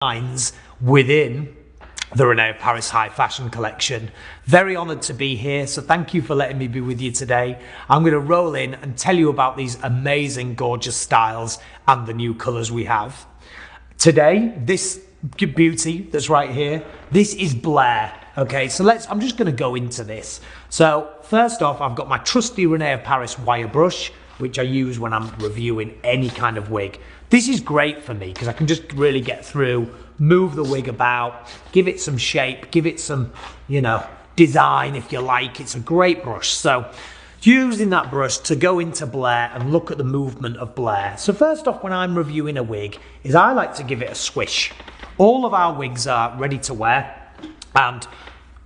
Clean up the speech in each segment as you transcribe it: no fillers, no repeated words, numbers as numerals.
designs within the Rene of Paris high fashion collection. Very honoured to be here, so thank you for letting me be with you today. I'm going to roll in and tell you about these amazing, gorgeous styles and the new colours we have. Today, this beauty that's right here, this is Blair. Okay, so I'm just going to go into this. So first off, I've got my trusty Rene of Paris wire brush, which I use when I'm reviewing any kind of wig. This is great for me because I can just really get through, move the wig about, give it some shape, give it some, design if you like. It's a great brush. So using that brush to go into Blair and look at the movement of Blair. So first off, when I'm reviewing a wig, is I like to give it a swish. All of our wigs are ready to wear, and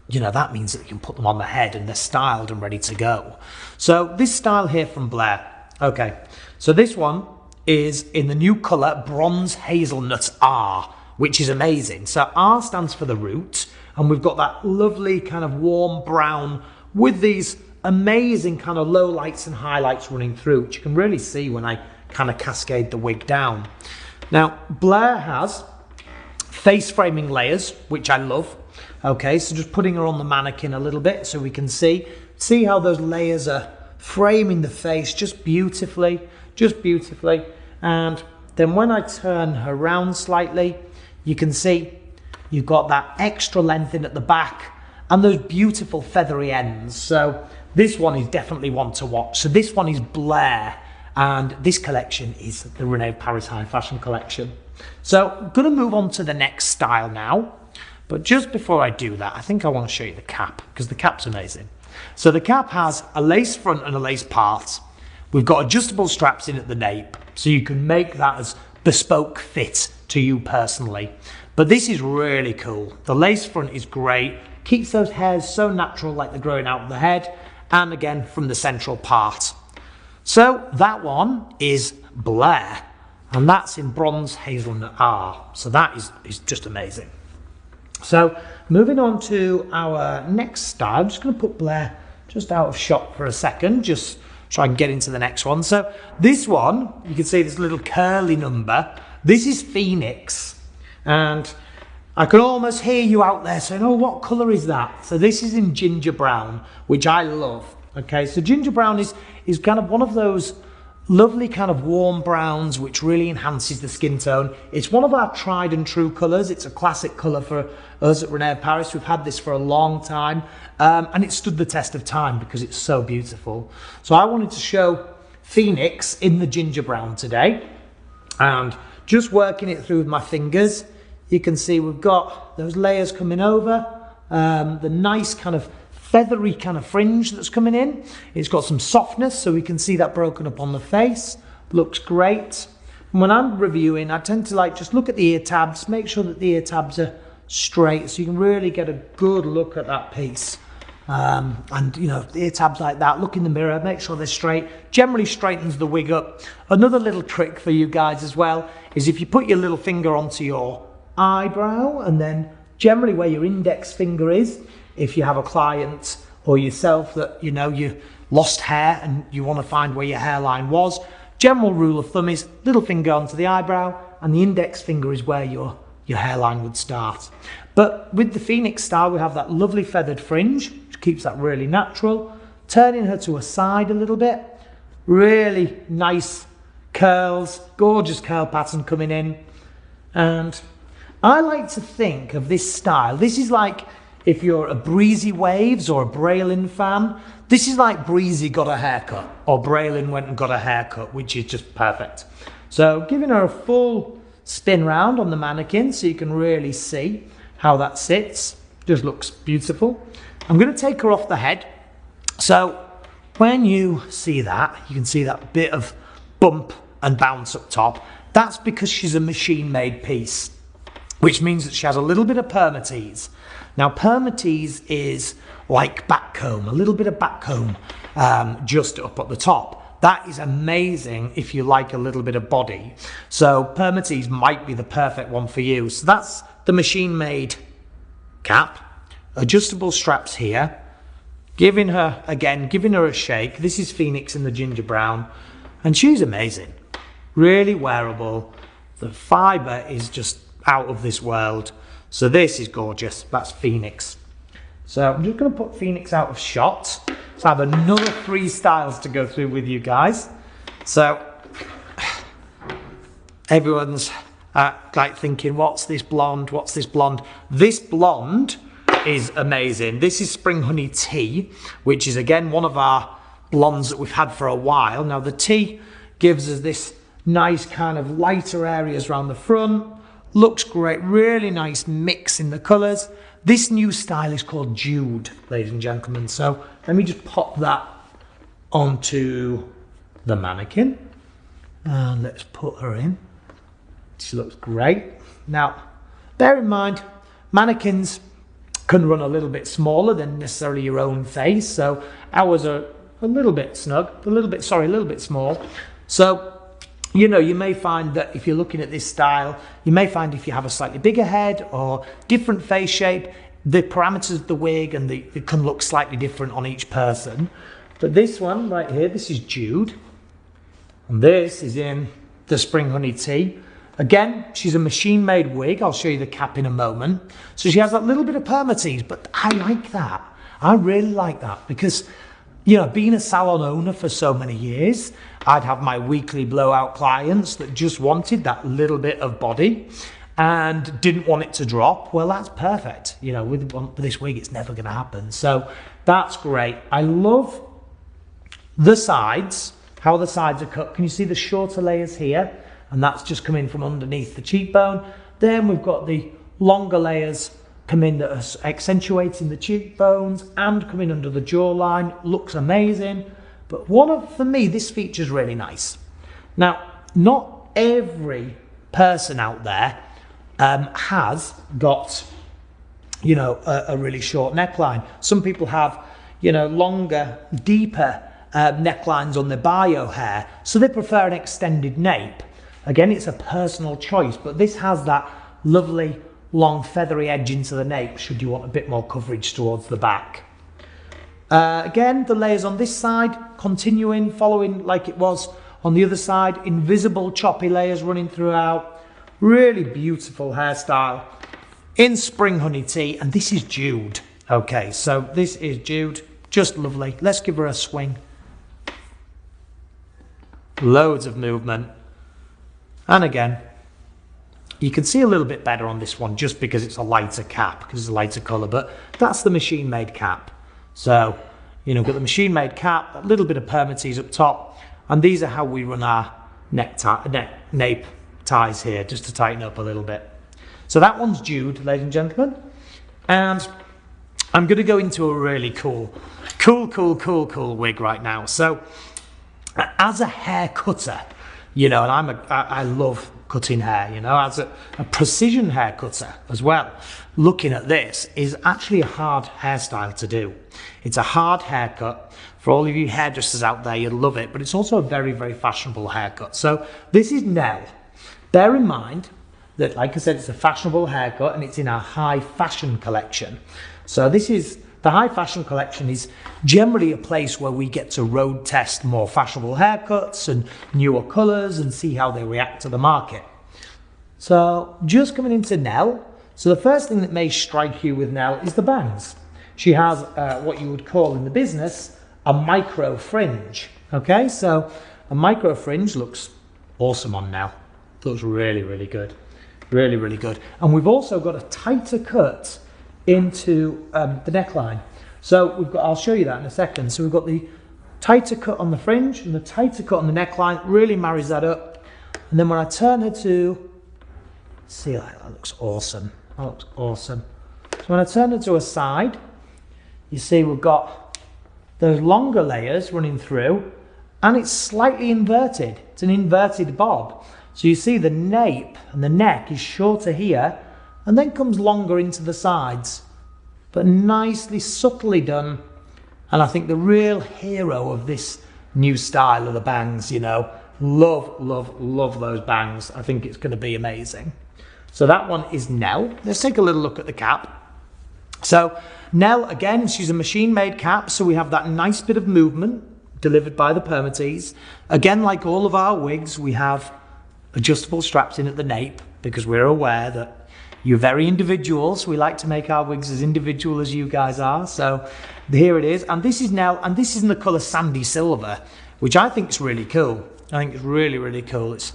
that means that you can put them on the head and they're styled and ready to go. So this style here from Blair, okay, so this one is in the new colour Bronze Hazelnut R, which is amazing. So R stands for the root, and we've got that lovely kind of warm brown with these amazing kind of low lights and highlights running through, which you can really see when I kind of cascade the wig down. Now, Blair has face framing layers, which I love. Okay, so just putting her on the mannequin a little bit so we can see how those layers are framing the face just beautifully. And then when I turn her around slightly, you can see you've got that extra length in at the back and those beautiful feathery ends. So this one is definitely one to watch. So this one is Blair, and this collection is the Rene of Paris high fashion collection. So I'm going to move on to the next style now. But just before I do that, I think I want to show you the cap, because the cap's amazing. So the cap has a lace front and a lace part. We've got adjustable straps in at the nape, so you can make that as bespoke fit to you personally. But this is really cool. The lace front is great, keeps those hairs so natural like they're growing out of the head, and again from the central part. So that one is Blair, and that's in Bronze Hazelnut R. So that is just amazing. So moving on to our next style, I'm just going to put Blair just out of shot for a second, just try and get into the next one. So this one, you can see this little curly number. This is Fenix, and I can almost hear you out there saying, oh, what colour is that? So this is in ginger brown, which I love. Okay, so ginger brown is kind of one of those lovely kind of warm browns which really enhances the skin tone. It's one of our tried and true colours. It's a classic colour for us at Rene of Paris. We've had this for a long time, and it stood the test of time because it's so beautiful. So I wanted to show Fenix in the ginger brown today, and just working it through with my fingers, you can see we've got those layers coming over, the nice kind of feathery kind of fringe that's coming in. It's got some softness, so we can see that broken up on the face. Looks great. And when I'm reviewing, I tend to just look at the ear tabs, make sure that the ear tabs are straight, so you can really get a good look at that piece. And the ear tabs like that, look in the mirror, make sure they're straight. Generally straightens the wig up. Another little trick for you guys as well is if you put your little finger onto your eyebrow, and then generally where your index finger is, if you have a client or yourself that you lost hair and you want to find where your hairline was, general rule of thumb is little finger onto the eyebrow and the index finger is where your hairline would start. But with the Fenix style, we have that lovely feathered fringe, which keeps that really natural, turning her to a side a little bit, really nice curls, gorgeous curl pattern coming in. And I like to think of this style, this is like if you're a Breezy Waves or a Braylon fan, this is like Breezy got a haircut or Braylon went and got a haircut, which is just perfect. So giving her a full spin round on the mannequin so you can really see how that sits. Just looks beautiful. I'm going to take her off the head. So when you see that, you can see that bit of bump and bounce up top. That's because she's a machine-made piece, which means that she has a little bit of permatease. Now, permatease is like backcomb, a little bit of backcomb just up at the top. That is amazing if you like a little bit of body. So permatease might be the perfect one for you. So that's the machine-made cap, adjustable straps here, giving her a shake. This is Fenix in the ginger brown, and she's amazing. Really wearable. The fibre is just out of this world. So this is gorgeous. That's Fenix. So I'm just going to put Fenix out of shot. So I have another 3 styles to go through with you guys. So everyone's like thinking, what's this blonde? What's this blonde? This blonde is amazing. This is Spring Honey Tea, which is again one of our blondes that we've had for a while. Now the tea gives us this nice kind of lighter areas around the front. Looks great, really nice mix in the colours. This new style is called Jude, ladies and gentlemen. So let me just pop that onto the mannequin. And let's put her in. She looks great. Now, bear in mind, mannequins can run a little bit smaller than necessarily your own face. So ours are a little bit snug, a little bit small. So, you know, you may find that if you're looking at this style, you may find if you have a slightly bigger head or different face shape, the parameters of the wig and it can look slightly different on each person. But this one right here, this is Jude. And this is in the Spring Honey Tea. Again, she's a machine-made wig. I'll show you the cap in a moment. So she has that little bit of permatease, but I like that. I really like that because, you know, being a salon owner for so many years, I'd have my weekly blowout clients that just wanted that little bit of body and didn't want it to drop. Well, that's perfect. You know, with this wig, it's never going to happen. So that's great. I love the sides, how the sides are cut. Can you see the shorter layers here? And that's just coming from underneath the cheekbone. Then we've got the longer layers coming that are accentuating the cheekbones and coming under the jawline. Looks amazing. But for me, this feature's really nice. Now, not every person out there has got, you know, a really short neckline. Some people have, you know, longer, deeper necklines on their bio hair. So they prefer an extended nape. Again, it's a personal choice, but this has that lovely long feathery edge into the nape should you want a bit more coverage towards the back. Again, the layers on this side continuing, following like it was on the other side. Invisible choppy layers running throughout. Really beautiful hairstyle in Spring Honey Tea, and this is Jude. Okay, so this is Jude, just lovely. Let's give her a swing. Loads of movement. And again, you can see a little bit better on this one just because it's a lighter cap, because it's a lighter colour, but that's the machine-made cap. So, you know, we've got the machine-made cap, a little bit of permatease up top, and these are how we run our nape ties here, just to tighten up a little bit. So that one's Jude, ladies and gentlemen, and I'm going to go into a really cool wig right now. So, as a hair cutter, you know, and I love cutting hair, you know, as a precision hair cutter as well. Looking at this is actually a hard hairstyle to do. It's a hard haircut. For all of you hairdressers out there, you'll love it, but it's also a very, very fashionable haircut. So this is Nell. Bear in mind that, like I said, it's a fashionable haircut and it's in our high fashion collection. So this is, the high fashion collection is generally a place where we get to road test more fashionable haircuts and newer colours and see how they react to the market. So just coming into Nell, so the first thing that may strike you with Nell is the bangs. She has what you would call in the business a micro fringe. Okay, so a micro fringe looks awesome on Nell. Looks really, really good. Really, really good. And we've also got a tighter cut into the neckline. So we've got, I'll show you that in a second. So we've got the tighter cut on the fringe and the tighter cut on the neckline, really marries that up. And then when I turn her to, see, that looks awesome. That looks awesome. So when I turn her to a side, you see we've got those longer layers running through and it's slightly inverted. It's an inverted bob. So you see the nape and the neck is shorter here and then comes longer into the sides, but nicely, subtly done. And I think the real hero of this new style are the bangs, you know. Love, love, love those bangs. I think it's going to be amazing. So that one is Nell. Let's take a little look at the cap. So Nell, again, she's a machine-made cap, so we have that nice bit of movement delivered by the permatease. Again, like all of our wigs, we have adjustable straps in at the nape because we're aware that You're very individual, so we like to make our wigs as individual as you guys are. So here it is. And this is Nell, and this is in the colour Sandy Silver, which I think is really cool. I think it's really, really cool. It's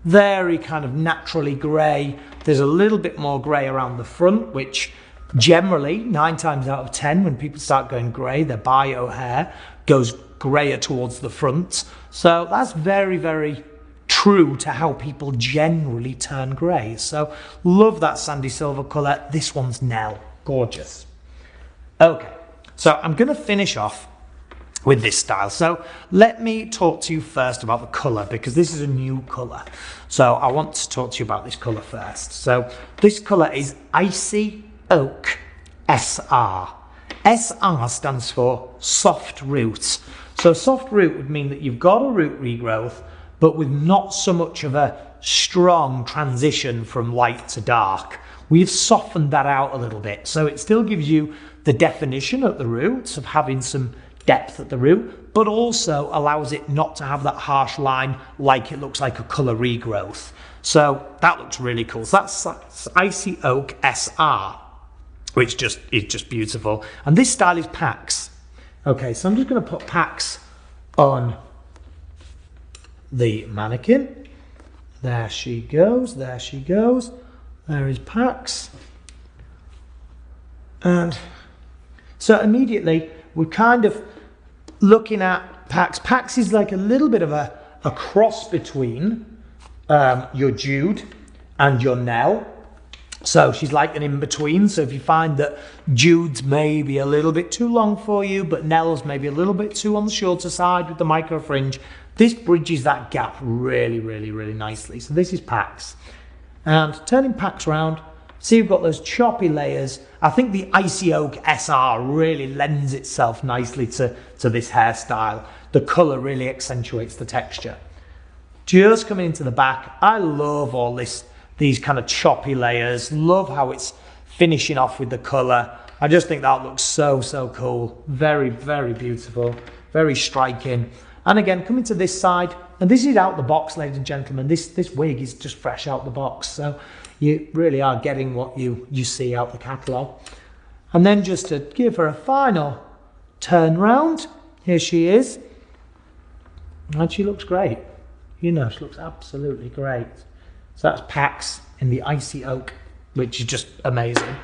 very kind of naturally grey. There's a little bit more grey around the front, which generally 9 times out of 10 when people start going grey, their bio hair goes greyer towards the front. So that's very, very true to how people generally turn grey. So love that sandy silver colour. This one's Nell. Gorgeous. Okay, so I'm going to finish off with this style. So let me talk to you first about the colour, because this is a new colour. So I want to talk to you about this colour first. So this colour is Icy Oak SR. SR stands for soft root. So soft root would mean that you've got a root regrowth, but with not so much of a strong transition from light to dark. We've softened that out a little bit. So it still gives you the definition at the roots of having some depth at the root, but also allows it not to have that harsh line like it looks like a colour regrowth. So that looks really cool. So that's Icy Oak SR, which is just beautiful. And this style is Pax. Okay, so I'm just going to put Pax on the mannequin. There she goes, there she goes. There is Pax. And so immediately we're kind of looking at Pax. Pax is like a little bit of a cross between your Jude and your Nell. So she's like an in-between. So if you find that Jude's maybe a little bit too long for you, but Nell's maybe a little bit too on the shorter side with the micro fringe, this bridges that gap really, really, really nicely. So this is Pax. And turning Pax around, see you've got those choppy layers. I think the Icy Oak SR really lends itself nicely to this hairstyle. The colour really accentuates the texture. Just coming into the back, I love all these kind of choppy layers. Love how it's finishing off with the colour. I just think that looks so, so cool. Very, very beautiful. Very striking. And again, coming to this side, and this is out the box, ladies and gentlemen. This wig is just fresh out the box. So you really are getting what you see out the catalogue. And then just to give her a final turn round, here she is. And she looks great. You know, she looks absolutely great. So that's Pax in the Icy Oak, which is just amazing.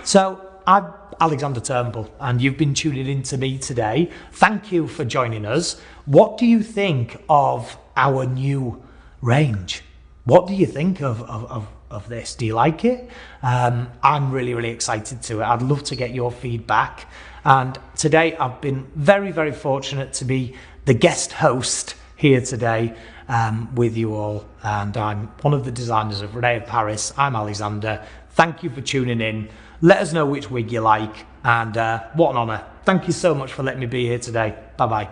So I'm Alexander Turnbull, and you've been tuning in to me today. Thank you for joining us. What do you think of our new range? What do you think of this? Do you like it? I'm really, really excited to it. I'd love to get your feedback. And today I've been very, very fortunate to be the guest host here today with you all. And I'm one of the designers of Rene of Paris. I'm Alexander. Thank you for tuning in. Let us know which wig you like. And what an honour. Thank you so much for letting me be here today. Bye-bye.